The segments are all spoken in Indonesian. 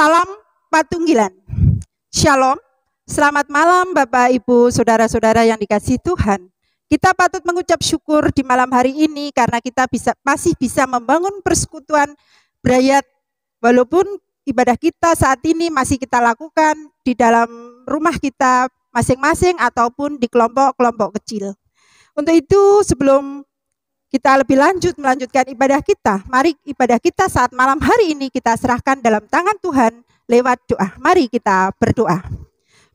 Salam Patunggilan. Shalom. Selamat malam Bapak, Ibu, Saudara-saudara yang dikasihi Tuhan. Kita patut mengucap syukur di malam hari ini karena kita masih bisa membangun persekutuan berayat. Walaupun ibadah kita saat ini masih kita lakukan di dalam rumah kita masing-masing ataupun di kelompok-kelompok kecil. Untuk itu sebelum kita lebih lanjut melanjutkan ibadah kita, mari ibadah kita saat malam hari ini kita serahkan dalam tangan Tuhan lewat doa. Mari kita berdoa.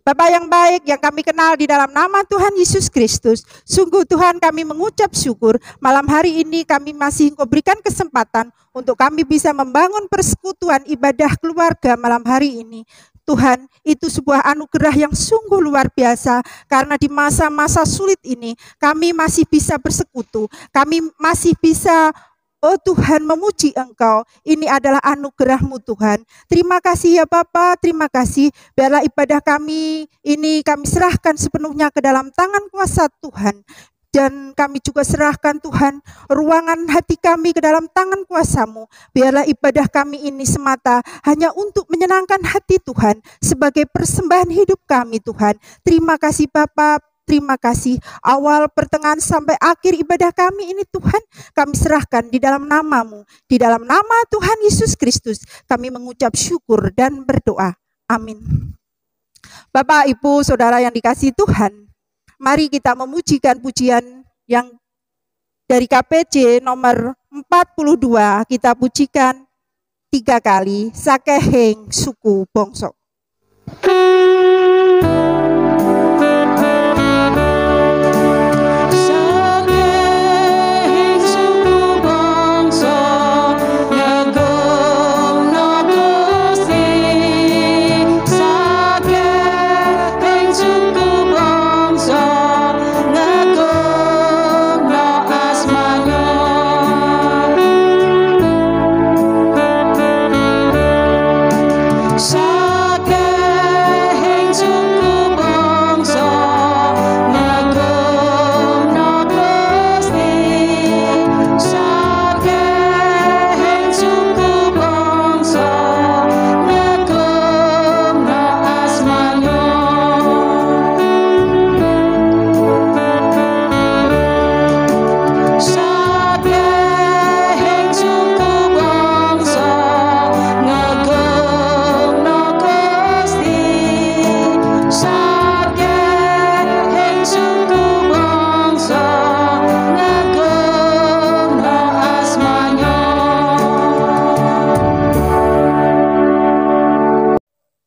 Bapa yang baik yang kami kenal di dalam nama Tuhan Yesus Kristus, sungguh Tuhan kami mengucap syukur malam hari ini kami masih Engkau berikan kesempatan untuk kami bisa membangun persekutuan ibadah keluarga malam hari ini. Tuhan, itu sebuah anugerah yang sungguh luar biasa karena di masa-masa sulit ini kami masih bisa bersekutu, kami masih bisa, oh Tuhan, memuji Engkau. Ini adalah anugerah-Mu Tuhan. Terima kasih ya Bapa, terima kasih. Biarlah ibadah kami ini kami serahkan sepenuhnya ke dalam tangan kuasa Tuhan. Dan kami juga serahkan Tuhan ruangan hati kami ke dalam tangan kuasa-Mu. Biarlah ibadah kami ini semata hanya untuk menyenangkan hati Tuhan sebagai persembahan hidup kami Tuhan. Terima kasih Bapa, terima kasih. Awal, pertengahan sampai akhir ibadah kami ini Tuhan kami serahkan di dalam nama-Mu. Di dalam nama Tuhan Yesus Kristus kami mengucap syukur dan berdoa. Amin. Bapak, Ibu, Saudara yang dikasihi Tuhan, mari kita memujikan pujian yang dari KPJ nomor 42, kita pujikan 3 kali, Sakehing Suku Bongso.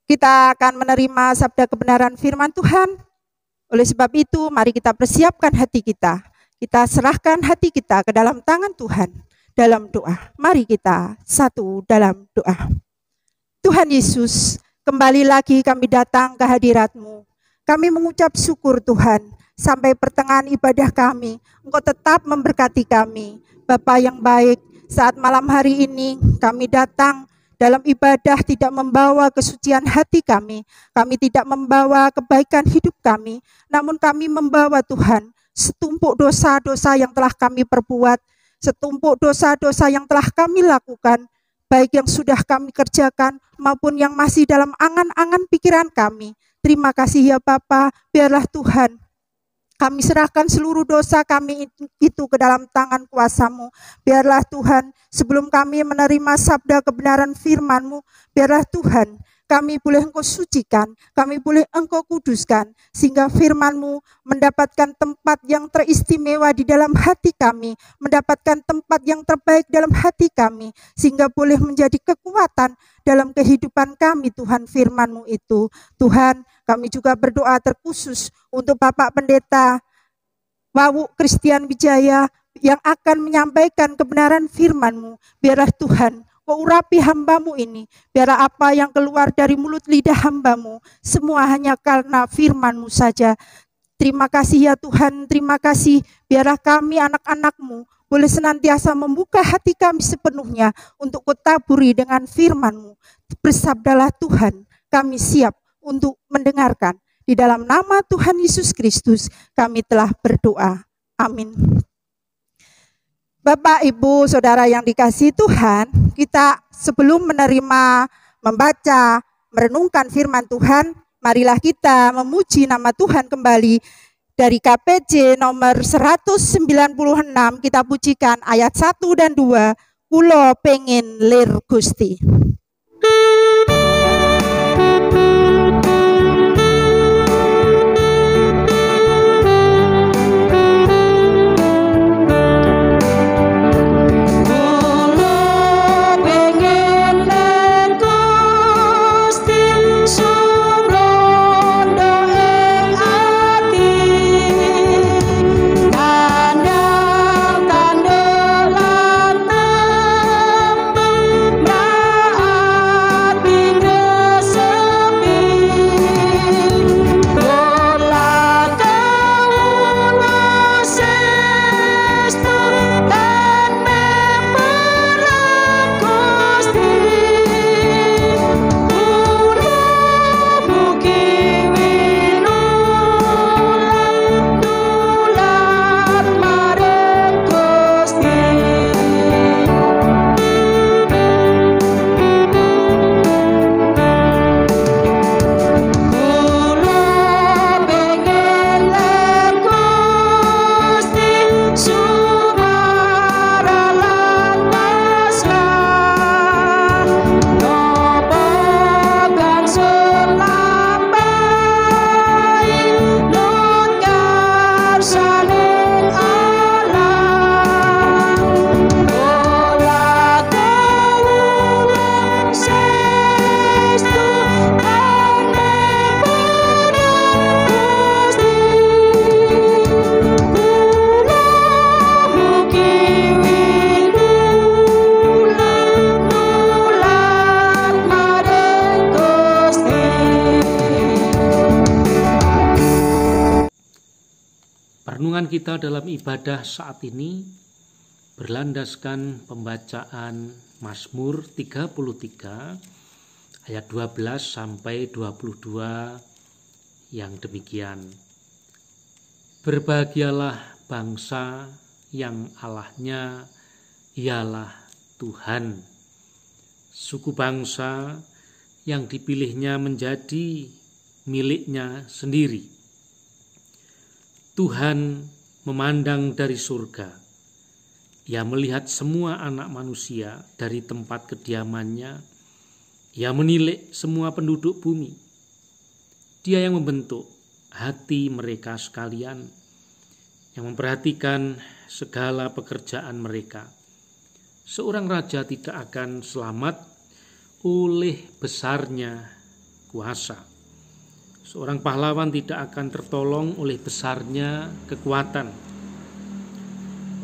Kita akan menerima sabda kebenaran firman Tuhan. Oleh sebab itu, mari kita persiapkan hati kita. Kita serahkan hati kita ke dalam tangan Tuhan dalam doa. Mari kita satu dalam doa. Tuhan Yesus, kembali lagi kami datang ke hadirat-Mu. Kami mengucap syukur Tuhan, sampai pertengahan ibadah kami, Engkau tetap memberkati kami. Bapa yang baik, saat malam hari ini kami datang dalam ibadah tidak membawa kesucian hati kami tidak membawa kebaikan hidup kami, namun kami membawa Tuhan setumpuk dosa-dosa yang telah kami perbuat, setumpuk dosa-dosa yang telah kami lakukan, baik yang sudah kami kerjakan maupun yang masih dalam angan-angan pikiran kami. Terima kasih ya Bapa, biarlah Tuhan kami serahkan seluruh dosa kami itu ke dalam tangan kuasa-Mu. Biarlah Tuhan, sebelum kami menerima sabda kebenaran firman-Mu, biarlah Tuhan, kami boleh Engkau sucikan, kami boleh Engkau kuduskan, sehingga firman-Mu mendapatkan tempat yang teristimewa di dalam hati kami, mendapatkan tempat yang terbaik dalam hati kami, sehingga boleh menjadi kekuatan dalam kehidupan kami Tuhan firman-Mu itu. Tuhan, kami juga berdoa terkhusus untuk Bapak Pendeta Wawu Christian Wijaya yang akan menyampaikan kebenaran firman-Mu. Biarlah Tuhan, Kau urapi hamba-Mu ini. Biarlah apa yang keluar dari mulut lidah hamba-Mu, semua hanya karena firman-Mu saja. Terima kasih ya Tuhan, terima kasih. Biarlah kami anak-anak-Mu boleh senantiasa membuka hati kami sepenuhnya untuk Kau taburi dengan firman-Mu. Bersabdalah Tuhan, kami siap untuk mendengarkan. Di dalam nama Tuhan Yesus Kristus kami telah berdoa. Amin. Bapak, Ibu, Saudara yang dikasihi Tuhan, kita sebelum menerima membaca, merenungkan firman Tuhan, marilah kita memuji nama Tuhan kembali. Dari KPJ nomor 196 kita pujikan ayat 1 dan 2, Kulo pengen lir Gusti. Renungan kita dalam ibadah saat ini berlandaskan pembacaan Mazmur 33 ayat 12 sampai 22 yang demikian. Berbahagialah bangsa yang Allahnya ialah Tuhan, suku bangsa yang dipilihnya menjadi miliknya sendiri. Tuhan memandang dari surga. Ia melihat semua anak manusia dari tempat kediamannya. Ia menilik semua penduduk bumi. Dia yang membentuk hati mereka sekalian, yang memperhatikan segala pekerjaan mereka. Seorang raja tidak akan selamat oleh besarnya kuasa. Seorang pahlawan tidak akan tertolong oleh besarnya kekuatan.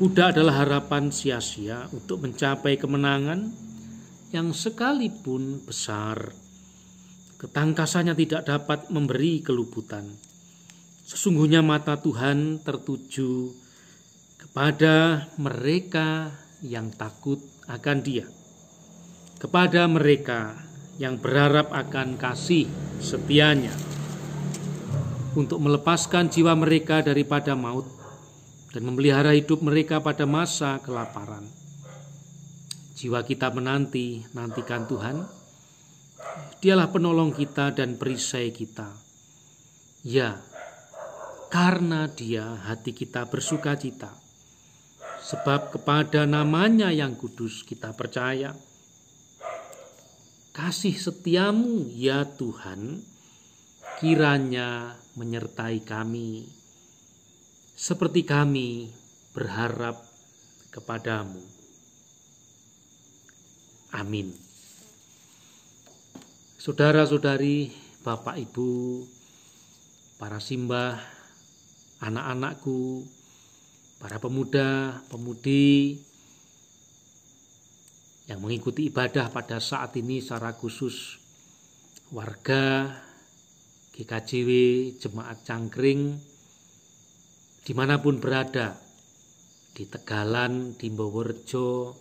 Kuda adalah harapan sia-sia untuk mencapai kemenangan yang sekalipun besar. Ketangkasannya tidak dapat memberi keluputan. Sesungguhnya mata Tuhan tertuju kepada mereka yang takut akan Dia, kepada mereka yang berharap akan kasih setia-Nya, untuk melepaskan jiwa mereka daripada maut dan memelihara hidup mereka pada masa kelaparan. Jiwa kita nantikan Tuhan. Dialah penolong kita dan perisai kita. Ya, karena Dia hati kita bersukacita, sebab kepada nama-Nya yang kudus kita percaya. Kasih setiamu ya Tuhan, kiranya menyertai kami, seperti kami berharap kepadamu. Amin. Saudara-saudari, Bapak Ibu, para simbah, anak-anakku, para pemuda, pemudi yang mengikuti ibadah pada saat ini secara khusus, warga GKJW, Jemaat Cangkring, dimanapun berada, di Tegalan, di Mboworejo,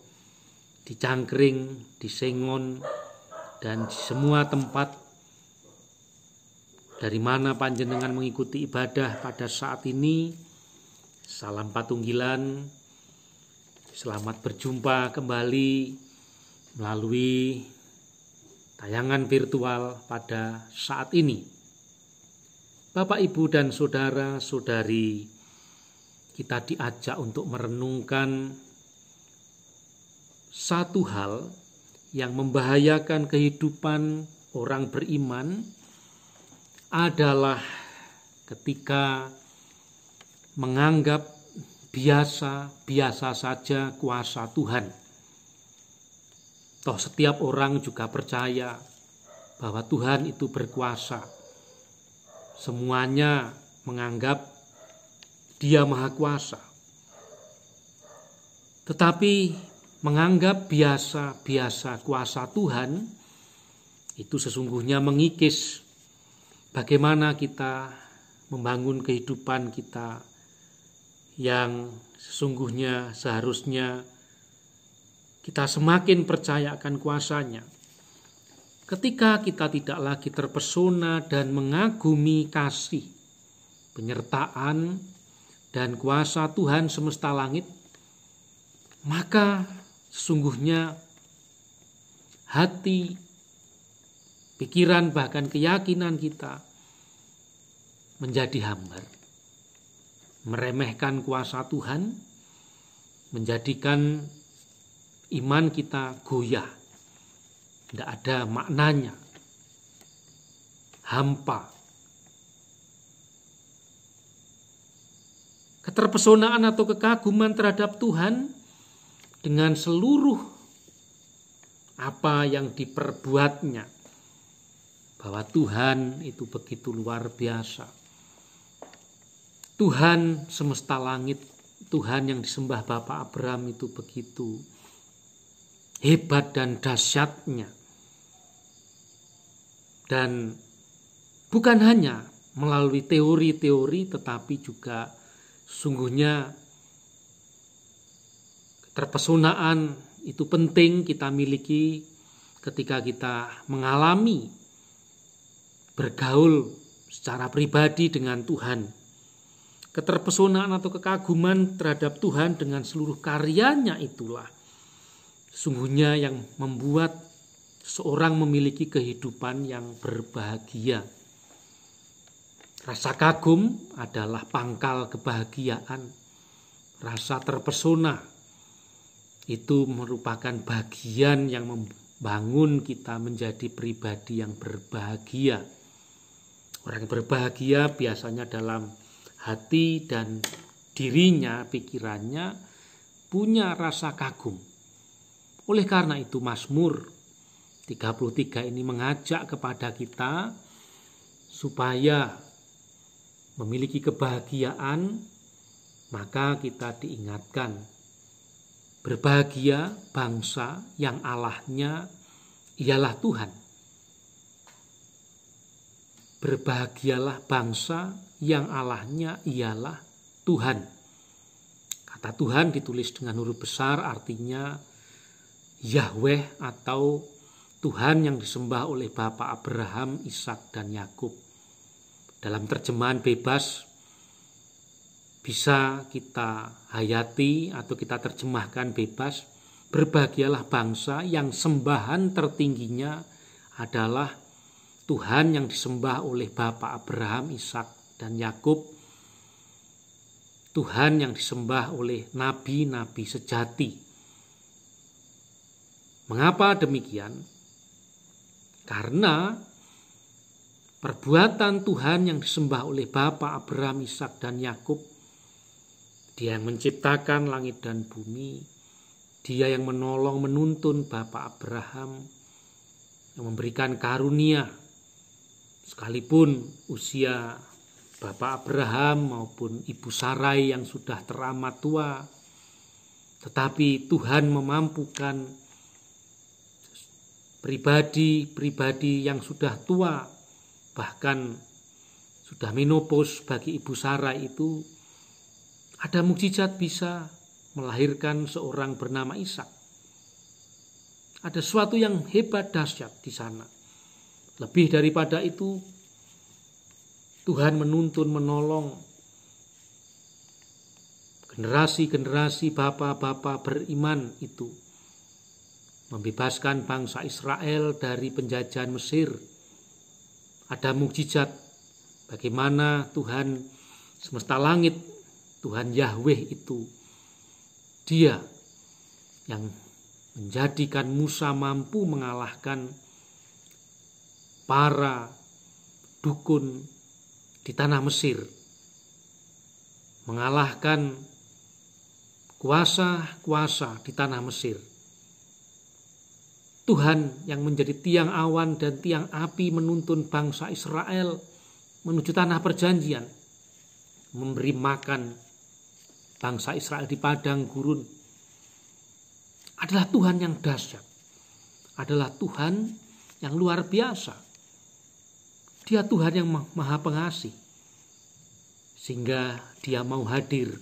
di Cangkring, di Sengon, dan di semua tempat dari mana panjenengan mengikuti ibadah pada saat ini. Salam patunggilan, selamat berjumpa kembali melalui tayangan virtual pada saat ini. Bapak, Ibu, dan saudara-saudari, kita diajak untuk merenungkan satu hal yang membahayakan kehidupan orang beriman adalah ketika menganggap biasa saja kuasa Tuhan. Toh setiap orang juga percaya bahwa Tuhan itu berkuasa. Semuanya menganggap Dia Maha Kuasa. Tetapi menganggap biasa kuasa Tuhan itu sesungguhnya mengikis bagaimana kita membangun kehidupan kita yang sesungguhnya seharusnya kita semakin percaya akan kuasa-Nya. Ketika kita tidak lagi terpesona dan mengagumi kasih, penyertaan, dan kuasa Tuhan semesta langit, maka sesungguhnya hati, pikiran, bahkan keyakinan kita menjadi hambar. Meremehkan kuasa Tuhan, menjadikan iman kita goyah. Tidak ada maknanya. Hampa. Keterpesonaan atau kekaguman terhadap Tuhan dengan seluruh apa yang diperbuatnya. Bahwa Tuhan itu begitu luar biasa. Tuhan semesta langit, Tuhan yang disembah Bapak Abraham itu begitu hebat dan dahsyatnya. Dan bukan hanya melalui teori-teori, tetapi juga sungguhnya keterpesonaan itu penting kita miliki ketika kita mengalami bergaul secara pribadi dengan Tuhan. Keterpesonaan atau kekaguman terhadap Tuhan dengan seluruh karyanya itulah sungguhnya yang membuat seorang memiliki kehidupan yang berbahagia. Rasa kagum adalah pangkal kebahagiaan. Rasa terpesona itu merupakan bagian yang membangun kita menjadi pribadi yang berbahagia. Orang yang berbahagia biasanya dalam hati dan dirinya, pikirannya punya rasa kagum. Oleh karena itu Mazmur 33 ini mengajak kepada kita supaya memiliki kebahagiaan, maka kita diingatkan berbahagia bangsa yang Allahnya ialah Tuhan. Berbahagialah bangsa yang Allahnya ialah Tuhan. Kata Tuhan ditulis dengan huruf besar, artinya Yahweh atau Tuhan yang disembah oleh Bapak Abraham, Ishak, dan Yakub. Dalam terjemahan bebas bisa kita hayati atau kita terjemahkan bebas, berbahagialah bangsa yang sembahan tertingginya adalah Tuhan yang disembah oleh Bapak Abraham, Ishak, dan Yakub, Tuhan yang disembah oleh nabi-nabi sejati. Mengapa demikian? Karena perbuatan Tuhan yang disembah oleh Bapak Abraham, Ishak, dan Yakub, Dia yang menciptakan langit dan bumi, Dia yang menolong menuntun Bapak Abraham, yang memberikan karunia, sekalipun usia Bapak Abraham maupun Ibu Sarai yang sudah teramat tua, tetapi Tuhan memampukan pribadi-pribadi yang sudah tua, bahkan sudah menopause bagi Ibu Sarai itu, ada mukjizat bisa melahirkan seorang bernama Ishak. Ada sesuatu yang hebat dahsyat di sana. Lebih daripada itu, Tuhan menuntun, menolong generasi-generasi bapak-bapak beriman itu membebaskan bangsa Israel dari penjajahan Mesir. Ada mukjizat bagaimana Tuhan semesta langit, Tuhan Yahweh itu, Dia yang menjadikan Musa mampu mengalahkan para dukun di tanah Mesir, mengalahkan kuasa-kuasa di tanah Mesir. Tuhan yang menjadi tiang awan dan tiang api menuntun bangsa Israel menuju tanah perjanjian, memberi makan bangsa Israel di padang gurun, adalah Tuhan yang dahsyat, adalah Tuhan yang luar biasa. Dia Tuhan yang maha pengasih, sehingga Dia mau hadir.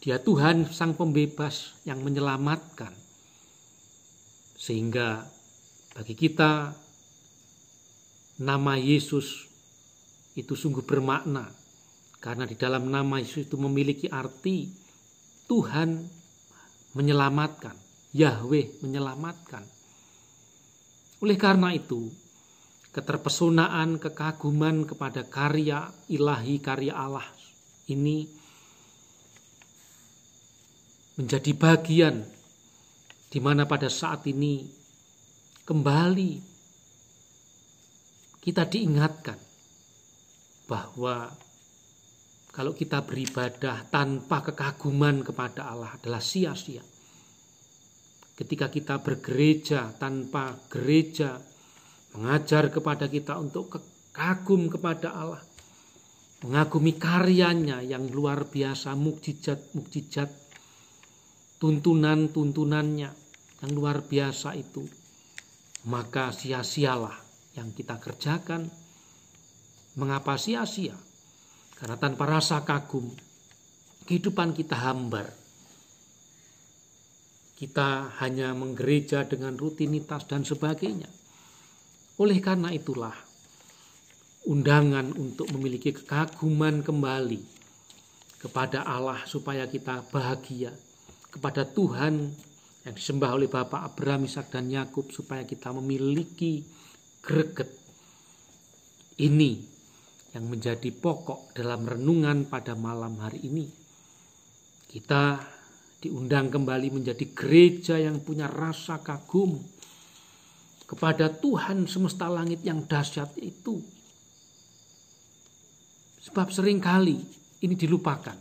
Dia Tuhan sang pembebas yang menyelamatkan. Sehingga bagi kita nama Yesus itu sungguh bermakna, karena di dalam nama Yesus itu memiliki arti Tuhan menyelamatkan, Yahweh menyelamatkan. Oleh karena itu, keterpesonaan, kekaguman kepada karya ilahi, karya Allah ini menjadi bagian di mana pada saat ini kembali kita diingatkan bahwa kalau kita beribadah tanpa kekaguman kepada Allah adalah sia-sia. Ketika kita bergereja tanpa gereja mengajar kepada kita untuk kagum kepada Allah, mengagumi karyanya yang luar biasa, mukjizat-mukjizat, tuntunan-tuntunannya yang luar biasa itu, maka sia-sialah yang kita kerjakan. Mengapa sia-sia? Karena tanpa rasa kagum, kehidupan kita hambar. Kita hanya menggereja dengan rutinitas dan sebagainya. Oleh karena itulah, undangan untuk memiliki kekaguman kembali kepada Allah supaya kita bahagia, kepada Tuhan yang disembah oleh Bapak Abraham, Ishak dan Yakub, supaya kita memiliki greget. Ini yang menjadi pokok dalam renungan pada malam hari ini. Kita diundang kembali menjadi gereja yang punya rasa kagum kepada Tuhan semesta langit yang dahsyat itu. Sebab seringkali ini dilupakan.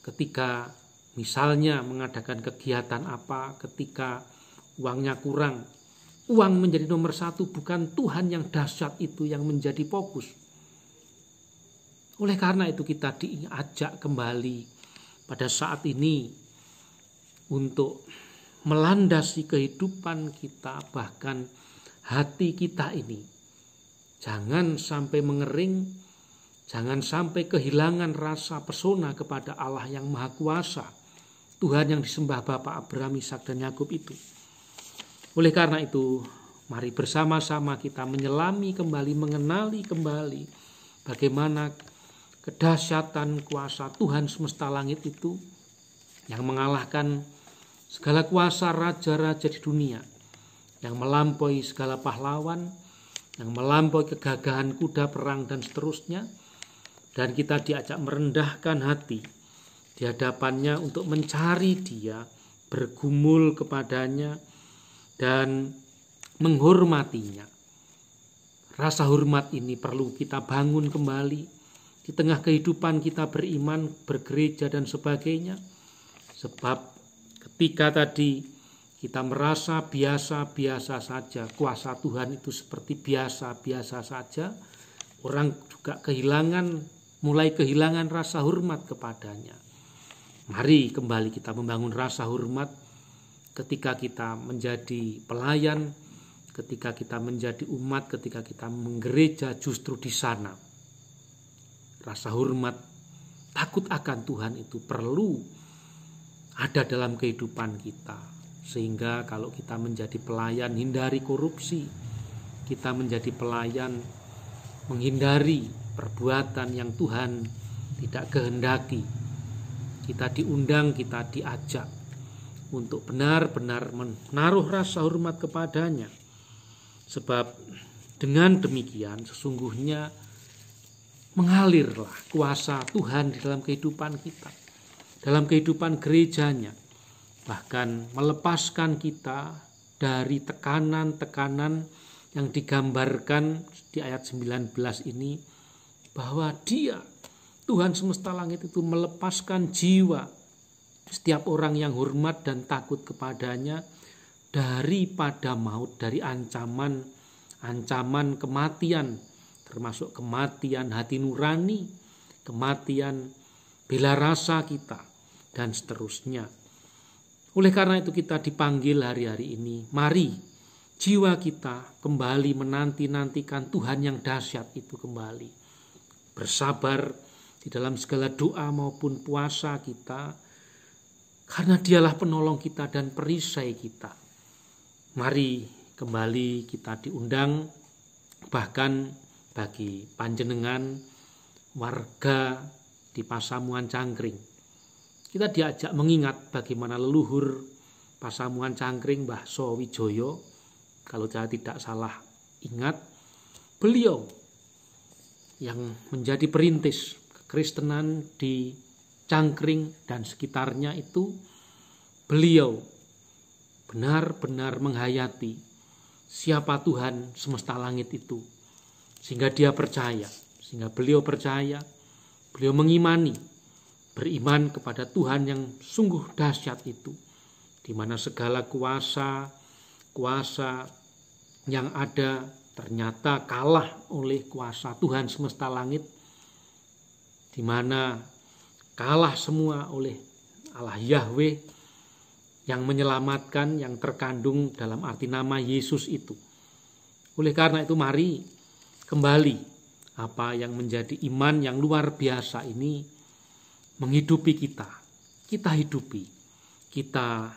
Ketika misalnya mengadakan kegiatan apa, ketika uangnya kurang, uang menjadi nomor satu, bukan Tuhan yang dahsyat itu yang menjadi fokus. Oleh karena itu kita diajak kembali pada saat ini untuk melandasi kehidupan kita, bahkan hati kita ini. Jangan sampai mengering, jangan sampai kehilangan rasa pesona kepada Allah yang Maha Kuasa, Tuhan yang disembah Bapak Abraham, Ishak dan Yakub itu. Oleh karena itu, mari bersama-sama kita menyelami kembali, mengenali kembali bagaimana kedahsyatan kuasa Tuhan semesta langit itu yang mengalahkan segala kuasa raja-raja di dunia, yang melampaui segala pahlawan, yang melampaui kegagahan kuda perang dan seterusnya. Dan kita diajak merendahkan hati di hadapannya untuk mencari Dia, bergumul kepadanya dan menghormatinya. Rasa hormat ini perlu kita bangun kembali di tengah kehidupan kita beriman, bergereja dan sebagainya. Sebab ketika tadi kita merasa biasa-biasa saja, kuasa Tuhan itu seperti biasa-biasa saja, orang juga mulai kehilangan rasa hormat kepadanya. Mari kembali kita membangun rasa hormat ketika kita menjadi pelayan, ketika kita menjadi umat, ketika kita menggereja, justru di sana. Rasa hormat, takut akan Tuhan itu perlu ada dalam kehidupan kita. Sehingga kalau kita menjadi pelayan, hindari korupsi. Kita menjadi pelayan, menghindari perbuatan yang Tuhan tidak kehendaki. Kita diundang, kita diajak untuk benar-benar menaruh rasa hormat kepadanya. Sebab dengan demikian sesungguhnya mengalirlah kuasa Tuhan di dalam kehidupan kita, dalam kehidupan gerejanya, bahkan melepaskan kita dari tekanan-tekanan yang digambarkan di ayat 19 ini, bahwa Dia, Tuhan semesta langit itu melepaskan jiwa setiap orang yang hormat dan takut kepadanya daripada maut, dari ancaman kematian, termasuk kematian hati nurani, kematian bela rasa kita, dan seterusnya. Oleh karena itu kita dipanggil hari-hari ini, mari jiwa kita kembali menanti-nantikan Tuhan yang dahsyat itu kembali. Bersabar di dalam segala doa maupun puasa kita, karena Dialah penolong kita dan perisai kita. Mari kembali kita diundang, bahkan bagi panjenengan warga di Pasamuan Cangkring, kita diajak mengingat bagaimana leluhur Pasamuan Cangkring, Mbah Sowijoyo, kalau saya tidak salah ingat, beliau yang menjadi perintis kekristenan di Cangkring dan sekitarnya itu, beliau benar-benar menghayati siapa Tuhan semesta langit itu, sehingga beliau percaya, beliau mengimani, beriman kepada Tuhan yang sungguh dahsyat itu, di mana segala kuasa yang ada ternyata kalah oleh kuasa Tuhan semesta langit, di mana kalah semua oleh Allah Yahweh yang menyelamatkan, yang terkandung dalam arti nama Yesus itu. Oleh karena itu mari kembali apa yang menjadi iman yang luar biasa ini menghidupi kita hidupi, kita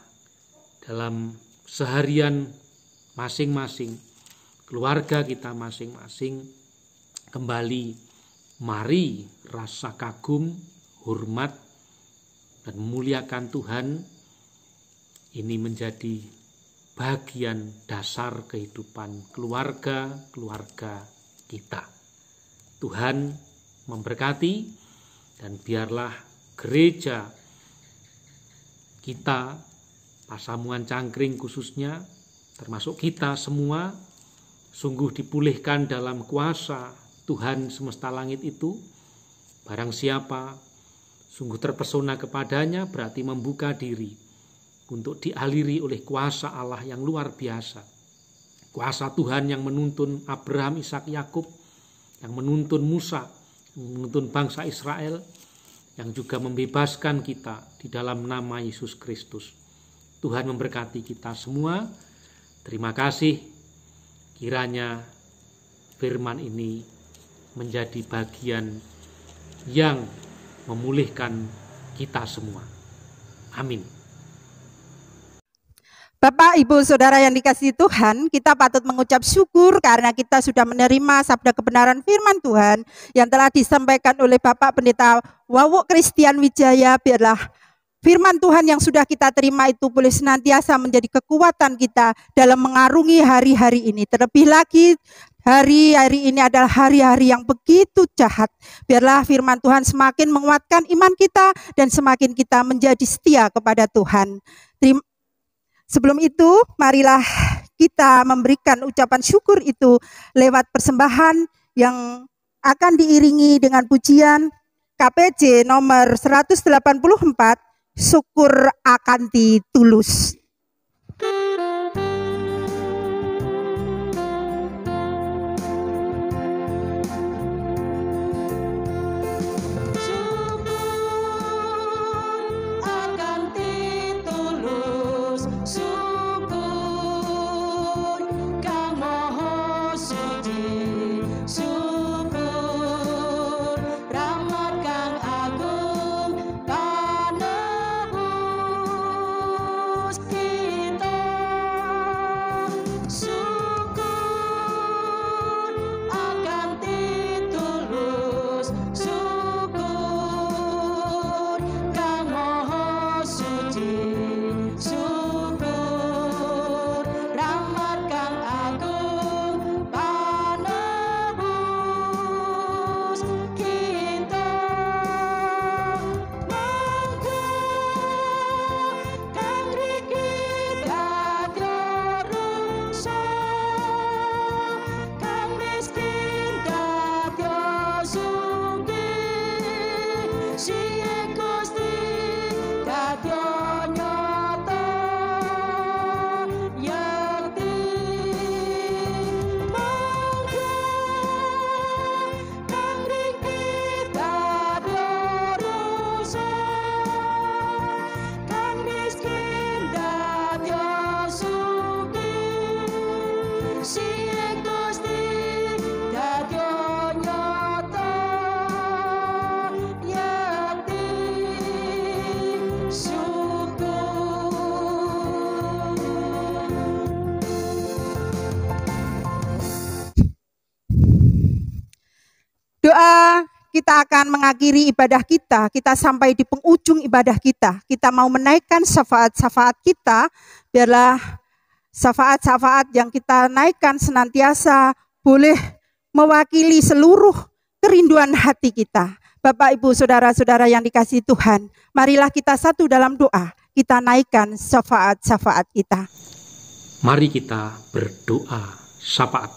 dalam seharian masing-masing, keluarga kita masing-masing, kembali mari rasa kagum, hormat, dan memuliakan Tuhan ini menjadi bagian dasar kehidupan keluarga kita. Tuhan memberkati, dan biarlah gereja kita, Pasamuan Cangkring khususnya, termasuk kita semua, sungguh dipulihkan dalam kuasa Tuhan semesta langit itu. Barang siapa sungguh terpesona kepadanya, berarti membuka diri untuk dialiri oleh kuasa Allah yang luar biasa. Kuasa Tuhan yang menuntun Abraham, Ishak, Yakub, yang menuntun Musa, yang menuntun bangsa Israel, yang juga membebaskan kita di dalam nama Yesus Kristus. Tuhan memberkati kita semua. Terima kasih, kiranya firman ini menjadi bagian yang memulihkan kita semua. Amin. Bapak, Ibu, Saudara yang dikasihi Tuhan, kita patut mengucap syukur karena kita sudah menerima sabda kebenaran firman Tuhan yang telah disampaikan oleh Bapak Pendeta Wawuk Christian Wijaya. Biarlah firman Tuhan yang sudah kita terima itu boleh senantiasa menjadi kekuatan kita dalam mengarungi hari-hari ini. Terlebih lagi, hari-hari ini adalah hari-hari yang begitu jahat. Biarlah firman Tuhan semakin menguatkan iman kita dan semakin kita menjadi setia kepada Tuhan. Sebelum itu, marilah kita memberikan ucapan syukur itu lewat persembahan yang akan diiringi dengan pujian KPJ nomor 184, Syukur Akanti Tulus. kita akan mengakhiri ibadah kita, kita sampai di penghujung ibadah kita mau menaikkan syafaat-syafaat kita, biarlah syafaat-syafaat yang kita naikkan senantiasa boleh mewakili seluruh kerinduan hati kita. Bapak, Ibu, saudara-saudara yang dikasihi Tuhan, marilah kita satu dalam doa, kita naikkan syafaat-syafaat kita. Mari kita berdoa syafaat.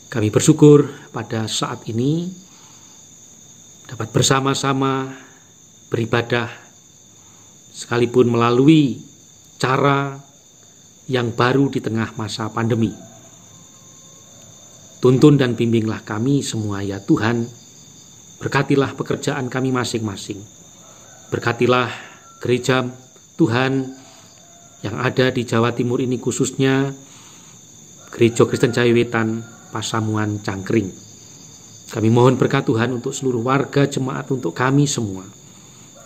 Kami bersyukur pada saat ini dapat bersama-sama beribadah sekalipun melalui cara yang baru di tengah masa pandemi. Tuntun dan bimbinglah kami semua ya Tuhan, berkatilah pekerjaan kami masing-masing. Berkatilah gereja Tuhan yang ada di Jawa Timur ini, khususnya Gereja Kristen Jaya Wetan Pasamuan Cangkring. Kami mohon berkat Tuhan untuk seluruh warga jemaat, untuk kami semua.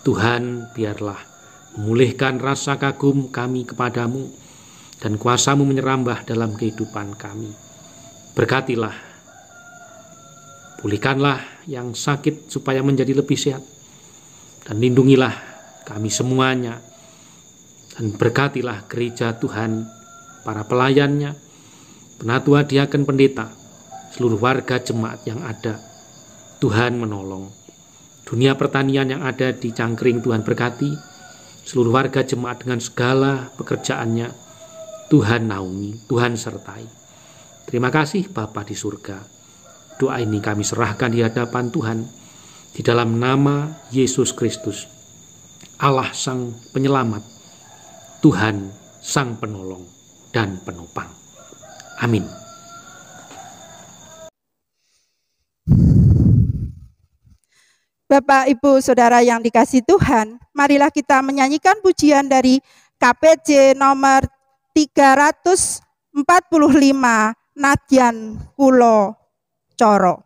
Tuhan, biarlah memulihkan rasa kagum kami kepadamu dan kuasa-Mu menyerambah dalam kehidupan kami. Berkatilah, pulihkanlah yang sakit supaya menjadi lebih sehat, dan lindungilah kami semuanya, dan berkatilah gereja Tuhan, para pelayannya, penatua, diaken, pendeta, seluruh warga jemaat yang ada. Tuhan menolong. Dunia pertanian yang ada di Cangkring, Tuhan berkati. Seluruh warga jemaat dengan segala pekerjaannya, Tuhan naungi, Tuhan sertai. Terima kasih Bapa di surga. Doa ini kami serahkan di hadapan Tuhan, di dalam nama Yesus Kristus, Allah Sang Penyelamat, Tuhan Sang Penolong dan Penopang. Amin. Bapak, Ibu, Saudara yang dikasihi Tuhan, marilah kita menyanyikan pujian dari KPJ nomor 345, Nadyan Kulo Coro.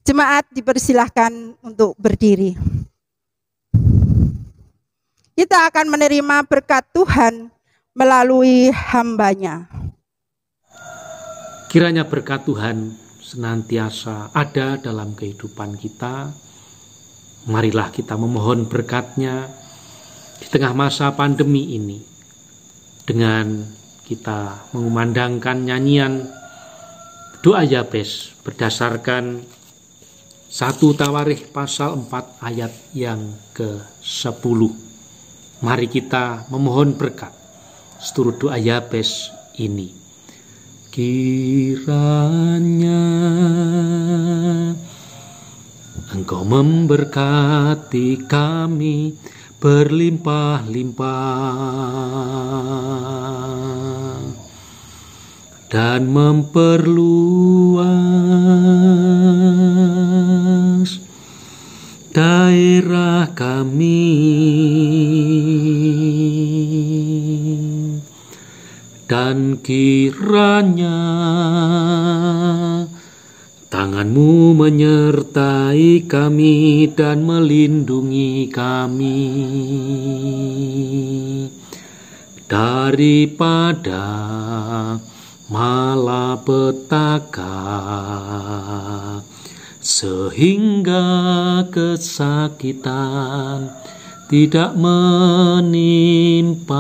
Jemaat dipersilahkan untuk berdiri. Kita akan menerima berkat Tuhan melalui hamba-Nya. Kiranya berkat Tuhan senantiasa ada dalam kehidupan kita. Marilah kita memohon berkat-Nya di tengah masa pandemi ini, dengan kita mengumandangkan nyanyian doa Yabes berdasarkan 1 Tawarikh pasal 4 ayat yang ke-10. Mari kita memohon berkat seturut doa Yabes ini. Kiranya Engkau memberkati kami berlimpah-limpah dan memperluas daerah kami, dan kiranya tangan-Mu menyertai kami dan melindungi kami daripada malapetaka, sehingga kesakitan tidak menimpa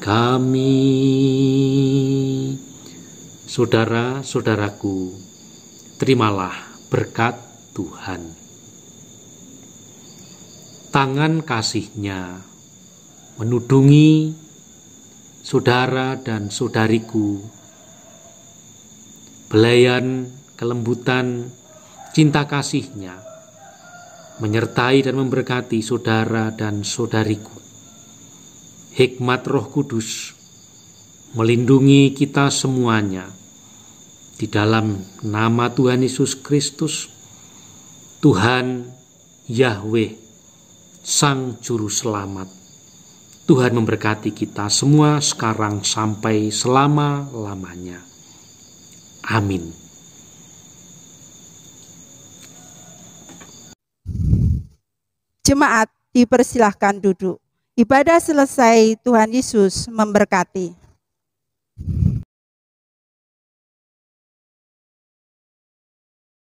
kami. Saudara-saudaraku, terimalah berkat Tuhan. Tangan kasih-Nya menudungi saudara dan saudariku, belayan kelembutan cinta kasih-Nya menyertai dan memberkati saudara dan saudariku. Hikmat Roh Kudus melindungi kita semuanya. Di dalam nama Tuhan Yesus Kristus, Tuhan Yahweh, Sang Juru Selamat. Tuhan memberkati kita semua sekarang sampai selama-lamanya. Amin. Jemaat dipersilahkan duduk. Ibadah selesai, Tuhan Yesus memberkati.